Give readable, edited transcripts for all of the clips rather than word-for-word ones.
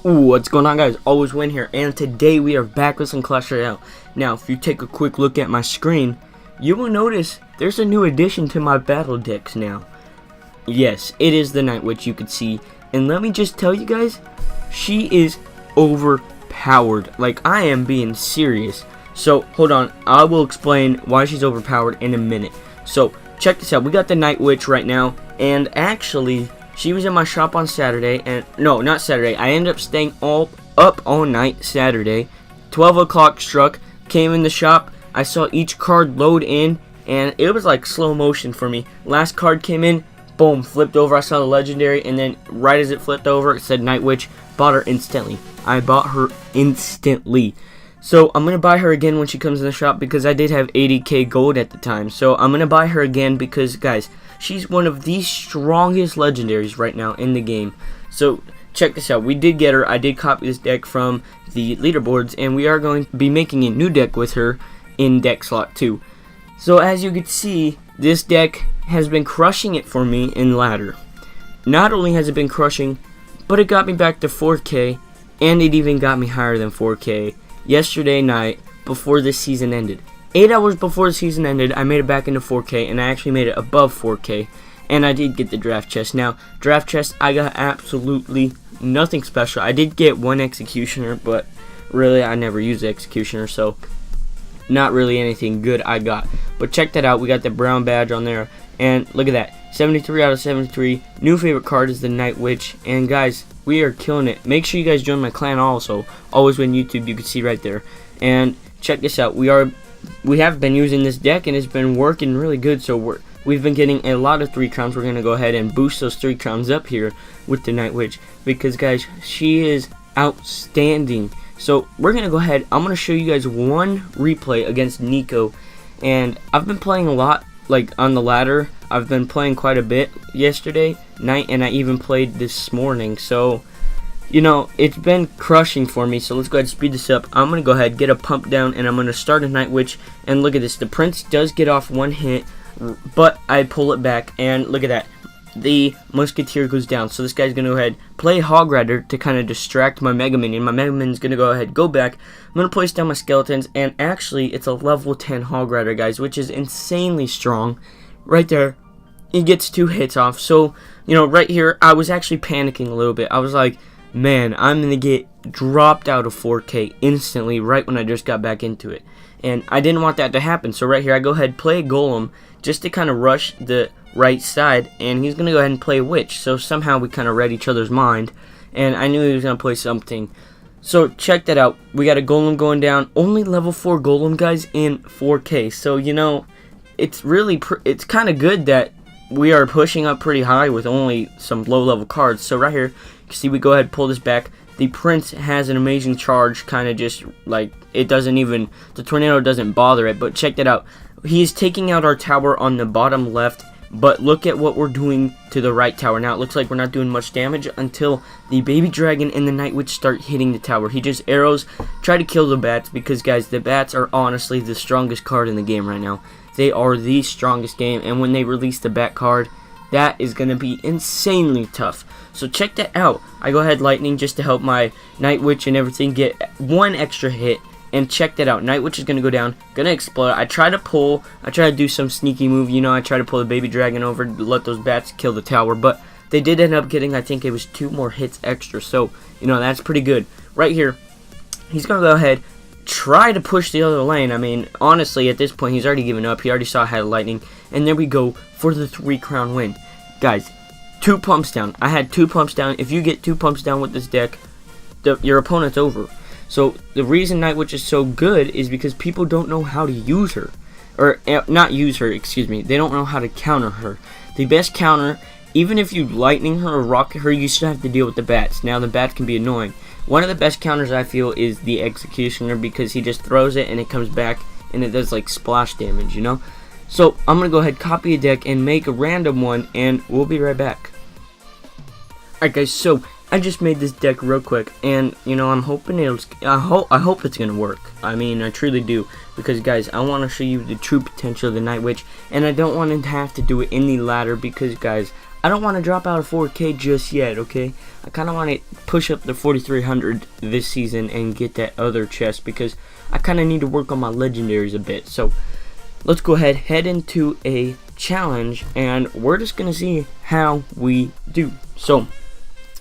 Ooh, what's going on, guys? Always Win here, and today we are back with some Clash Royale. Now, if you take a quick look at my screen, you will notice there's a new addition to my battle decks now. Yes, it is the Night Witch, you can see, and let me just tell you guys, she is overpowered. Like, I am being serious. So, hold on, I will explain why she's overpowered in a minute. So, check this out. We got the Night Witch right now, and actually, she was in my shop on Saturday, and no, not Saturday. I ended up staying up all night Saturday. 12 o'clock struck, came in the shop. I saw each card load in, and it was like slow motion for me. Last card came in, boom, flipped over. I saw the legendary, and then right as it flipped over, it said Night Witch. Bought her instantly. I bought her instantly. So I'm going to buy her again when she comes in the shop because I did have 80k gold at the time. So I'm going to buy her again because, guys, she's one of the strongest legendaries right now in the game. So check this out. We did get her. I did copy this deck from the leaderboards, and we are going to be making a new deck with her in deck slot 2. So as you can see, this deck has been crushing it for me in ladder. Not only has it been crushing, but it got me back to 4k, and it even got me higher than 4k yesterday night before this season ended. 8 hours before the season ended, I made it back into 4k, and I actually made it above 4k, and I did get the draft chest. Now, draft chest, I got absolutely nothing special. I did get one executioner, but really, I never used the executioner, so not really anything good I got. But check that out. We got the brown badge on there, and look at that. 73 out of 73. New favorite card is the Night Witch, and guys, we are killing it. Make sure you guys join my clan also. Always Win YouTube, you can see right there. And check this out. We have been using this deck, and it's been working really good. So we've been getting a lot of 3 crowns. We're gonna go ahead and boost those 3 crowns up here with the Night Witch because, guys, she is outstanding. So we're gonna go ahead. I'm gonna show you guys one replay against Nico, and I've been playing a lot, like on the ladder. I've been playing quite a bit yesterday night, and I even played this morning. So, you know, it's been crushing for me. So let's go ahead and speed this up. I'm going to go ahead, get a pump down, and I'm going to start a Night Witch. And look at this. The Prince does get off one hit, but I pull it back. And look at that. The Musketeer goes down. So this guy's going to go ahead, play Hog Rider to kind of distract my Mega Minion. My Mega Minion's going to go ahead, go back. I'm going to place down my Skeletons. And actually, it's a level 10 Hog Rider, guys, which is insanely strong. Right there. He gets 2 hits off. So, you know, right here, I was actually panicking a little bit. I was like, man, I'm going to get dropped out of 4K instantly right when I just got back into it. And I didn't want that to happen. So right here, I go ahead, play a Golem just to kind of rush the right side. And he's going to go ahead and play a Witch. So somehow we kind of read each other's mind. And I knew he was going to play something. So check that out. We got a Golem going down. Only level 4 Golem, guys, in 4K. So, you know, it's really, it's kind of good that we are pushing up pretty high with only some low level cards. So right here, you can see we go ahead and pull this back. The Prince has an amazing charge, kind of just like, it doesn't even, the tornado doesn't bother it. But check that out. He's taking out our tower on the bottom left, but look at what we're doing to the right tower. Now it looks like we're not doing much damage until the Baby Dragon and the Night Witch start hitting the tower. He just arrows, try to kill the bats, because guys, the bats are honestly the strongest card in the game right now. They are the strongest game, and when they release the bat card, that is going to be insanely tough. So check that out. I go ahead Lightning just to help my Night Witch and everything get 1 extra hit. And check that out. Night Witch is going to go down, going to explode. I try to pull, I try to do some sneaky move. You know, I try to pull the Baby Dragon over to let those bats kill the tower. But they did end up getting, I think it was 2 more hits extra. So, you know, that's pretty good. Right here, he's going to go ahead, try to push the other lane. I mean, honestly, at this point, he's already given up. He already saw I had Lightning. And there we go for the 3 crown win. Guys, 2 pumps down. I had 2 pumps down. If you get 2 pumps down with this deck, your opponent's over. So, the reason Night Witch is so good is because people don't know how to use her. Or, not use her, excuse me. They don't know how to counter her. The best counter, even if you Lightning her or rocket her, you still have to deal with the bats. Now, the bats can be annoying. One of the best counters I feel is the Executioner, because he just throws it and it comes back and it does like splash damage, you know? So I'm going to go ahead, copy a deck and make a random one, and we'll be right back. Alright guys, so I just made this deck real quick, and you know, I'm hoping I hope it's going to work. I mean, I truly do, because guys, I want to show you the true potential of the Night Witch, and I don't want to have to do it in the ladder because guys, I don't want to drop out of 4K just yet, okay? I kind of want to push up the 4,300 this season and get that other chest because I kind of need to work on my legendaries a bit. So let's go ahead, head into a challenge, and we're just going to see how we do. So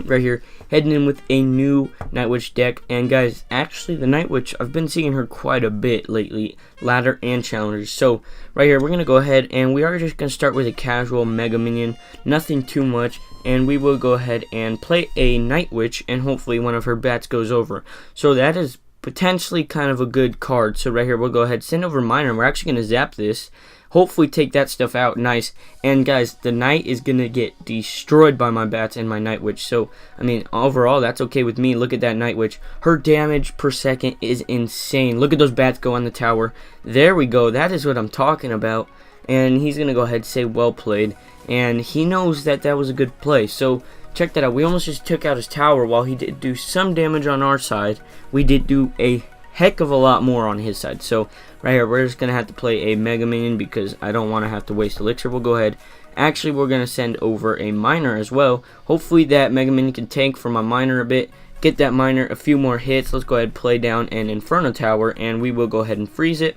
right here, heading in with a new Night Witch deck. And guys, actually the Night Witch, I've been seeing her quite a bit lately, ladder and challengers. So right here, we're going to go ahead and we are just going to start with a casual Mega Minion, nothing too much, and we will go ahead and play a Night Witch, and hopefully one of her bats goes over. So that is potentially kind of a good card. So right here, we'll go ahead, send over Miner, and we're actually going to zap this. Hopefully take that stuff out. Nice. And guys, the Knight is going to get destroyed by my bats and my Night Witch. So, I mean, overall, that's okay with me. Look at that Night Witch. Her damage per second is insane. Look at those bats go on the tower. There we go. That is what I'm talking about. And he's going to go ahead and say well played. And he knows that that was a good play. So, check that out. We almost just took out his tower while he did do some damage on our side. We did do a heck of a lot more on his side. So right here, we're just gonna have to play a Mega Minion because I don't want to have to waste elixir. We'll go ahead, actually we're gonna send over a Miner as well. Hopefully that Mega Minion can tank for my Miner a bit, get that Miner a few more hits. Let's go ahead and play down an Inferno Tower, and we will go ahead and freeze it,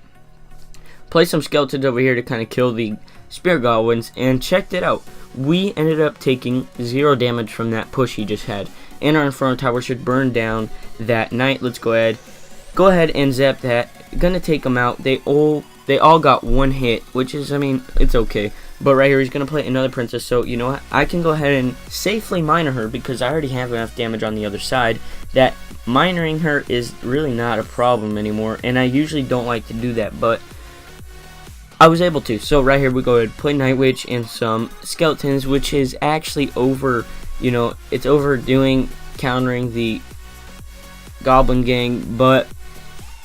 play some skeletons over here to kind of kill the Spirit Goblins. And check it out, we ended up taking 0 damage from that push he just had, and our Inferno Tower should burn down that Knight. Let's go ahead and zap that. Gonna take them out. They all got 1 hit, which is, I mean, it's okay. But right here, he's gonna play another princess. So you know what? I can go ahead and safely miner her because I already have enough damage on the other side. That minering her is really not a problem anymore, and I usually don't like to do that, but I was able to. So right here, we go ahead and play Night Witch and some skeletons, which is actually over. You know, it's overdoing countering the Goblin Gang, but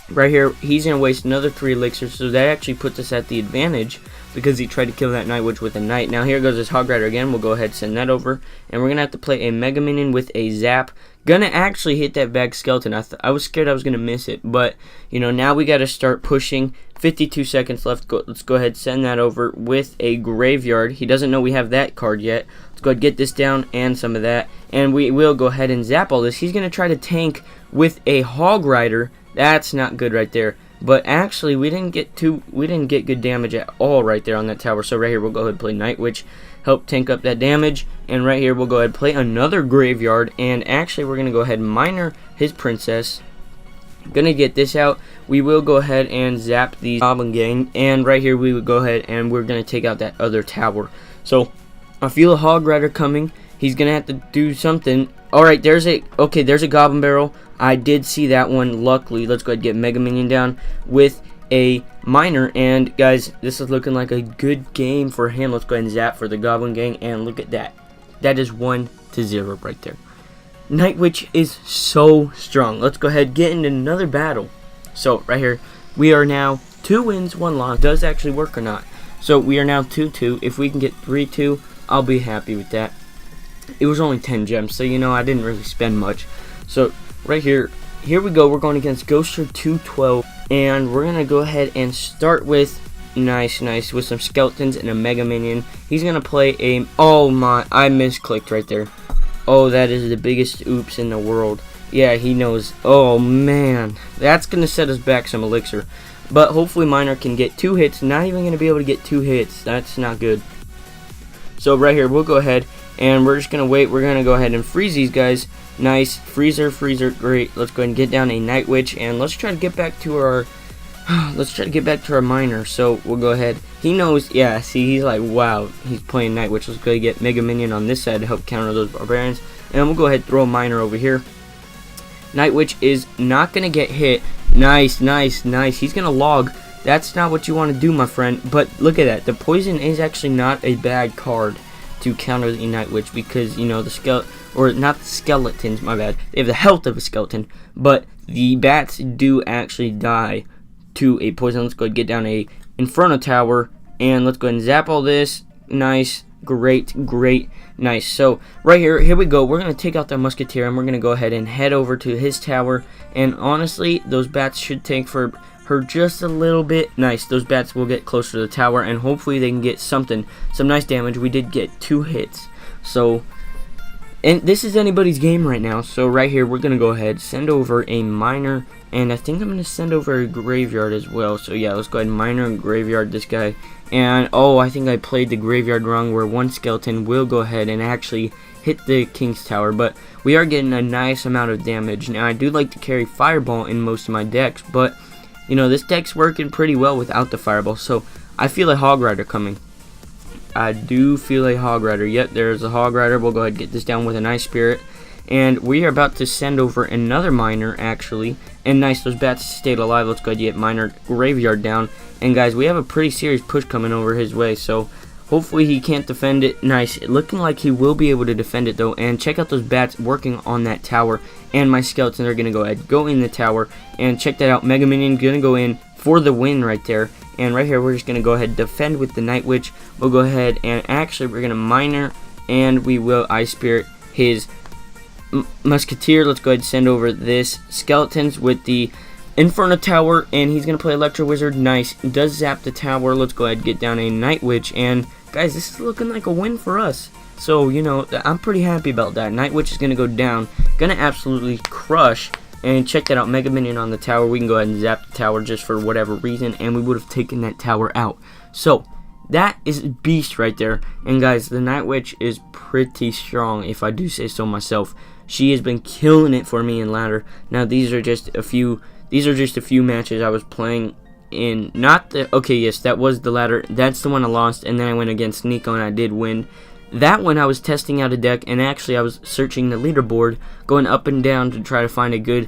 right here, he's going to waste another 3 elixirs, so that actually puts us at the advantage because he tried to kill that Night Witch with a Knight. Now here goes his Hog Rider again. We'll go ahead and send that over, and we're going to have to play a Mega Minion with a Zap. Gonna actually hit that back skeleton. I was scared I was going to miss it, but, you know, now we got to start pushing. 52 seconds left. Let's go ahead and send that over with a Graveyard. He doesn't know we have that card yet. Let's go ahead and get this down and some of that, and we will go ahead and zap all this. He's going to try to tank with a Hog Rider. That's not good right there. But actually, we didn't get good damage at all right there on that tower. So right here, we'll go ahead and play Night Witch, help tank up that damage. And right here, we'll go ahead and play another Graveyard. And actually, we're gonna go ahead and miner his princess. Gonna get this out. We will go ahead and zap the Goblin Gang. And right here, we would go ahead and we're gonna take out that other tower. So I feel a Hog Rider coming. He's gonna have to do something. Alright, there's a Goblin Barrel. I did see that one, luckily. Let's go ahead and get Mega Minion down with a Miner. And guys, this is looking like a good game for him. Let's go ahead and zap for the Goblin Gang, and look at that. That is 1-0 right there. Night Witch is so strong. Let's go ahead and get into another battle. So right here, we are now 2 wins, 1 loss. Does it actually work or not? So we are now 2-2. If we can get 3-2, I'll be happy with that. It was only 10 gems, so you know I didn't really spend much. So right here we go. We're going against Ghoster 212, and we're gonna go ahead and start with nice with some skeletons and a Mega Minion. He's gonna play a oh my, I misclicked right there. Oh, that is the biggest oops in the world. Yeah, he knows. Oh man, that's gonna set us back some elixir. But hopefully Miner can get 2 hits. Not even gonna be able to get 2 hits. That's not good. So right here, we'll go ahead and we're just gonna wait. We're gonna go ahead and freeze these guys. Nice. Freezer, great. Let's go ahead and get down a Night Witch, and let's try to get back to our Miner. So we'll go ahead. He knows, yeah, see, he's like, wow, he's playing Night Witch. Let's go ahead and get Mega Minion on this side to help counter those barbarians. And we'll go ahead and throw a Miner over here. Night Witch is not gonna get hit. Nice. He's gonna log. That's not what you want to do, my friend. But look at that. The poison is actually not a bad card to counter the Night Witch, because, you know, not the skeletons, my bad. They have the health of a skeleton, but the bats do actually die to a poison. Let's go ahead and get down a Inferno Tower, and let's go ahead and zap all this. Nice, great, nice. So right here we go. We're gonna take out that Musketeer, and we're gonna go ahead and head over to his tower. And honestly, those bats should tank for her just a little bit. Nice. Those bats will get closer to the tower, and hopefully they can get some nice damage. We did get 2 hits. So, and this is anybody's game right now. So right here, we're gonna go ahead, send over a miner, and I think I'm gonna send over a graveyard as well. So yeah, let's go ahead and miner and graveyard this guy. And oh, I think I played the graveyard wrong, where one skeleton will go ahead and actually hit the king's tower, but we are getting a nice amount of damage. Now I do like to carry fireball in most of my decks, but you know, this deck's working pretty well without the fireball. So I feel a hog rider coming. I do feel a hog rider. Yep, there's a hog rider. We'll go ahead and get this down with a nice spirit. And we are about to send over another miner, actually. And nice, those bats stayed alive. Let's go ahead and get miner graveyard down. And guys, we have a pretty serious push coming over his way. So hopefully he can't defend it. Nice. Looking like he will be able to defend it, though. And check out those bats working on that tower. And my skeletons are going to go ahead, go in the tower. And check that out. Mega Minion going to go in for the win right there. And right here, we're just going to go ahead and defend with the Night Witch. We'll go ahead and actually, we're going to miner. And we will Ice Spirit his Musketeer. Let's go ahead and send over this Skeletons with the Inferno Tower. And he's going to play Electro Wizard. Nice. Does zap the tower. Let's go ahead and get down a Night Witch. And guys, this is looking like a win for us. So, you know, I'm pretty happy about that. Night Witch is going to go down. Going to absolutely crush. And check that out, Mega Minion on the tower. We can go ahead and zap the tower just for whatever reason, and we would have taken that tower out. So, that is a beast right there. And guys, the Night Witch is pretty strong, if I do say so myself. She has been killing it for me in ladder. Now, these are just a few matches I was playing in. Not the, okay, yes, that was the ladder. That's the one I lost, and then I went against Nico, and I did win. That one I was testing out a deck, and actually I was searching the leaderboard, going up and down to try to find a good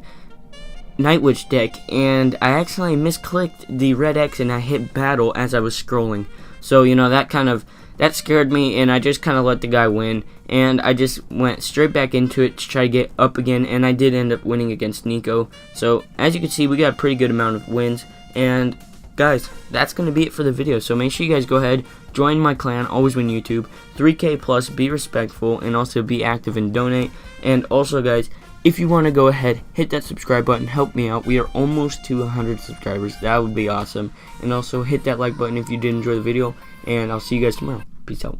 Night Witch deck, and I accidentally misclicked the red X and I hit battle as I was scrolling. So, you know, that scared me, and I just kind of let the guy win, and I just went straight back into it to try to get up again, and I did end up winning against Nico. So, as you can see, we got a pretty good amount of wins, and guys, that's going to be it for the video. So make sure you guys go ahead, join my clan, Always Win YouTube, 3K plus, be respectful, and also be active and donate. And also guys, if you want to go ahead, hit that subscribe button, help me out. We are almost to 100 subscribers. That would be awesome. And also hit that like button if you did enjoy the video, and I'll see you guys tomorrow. Peace out.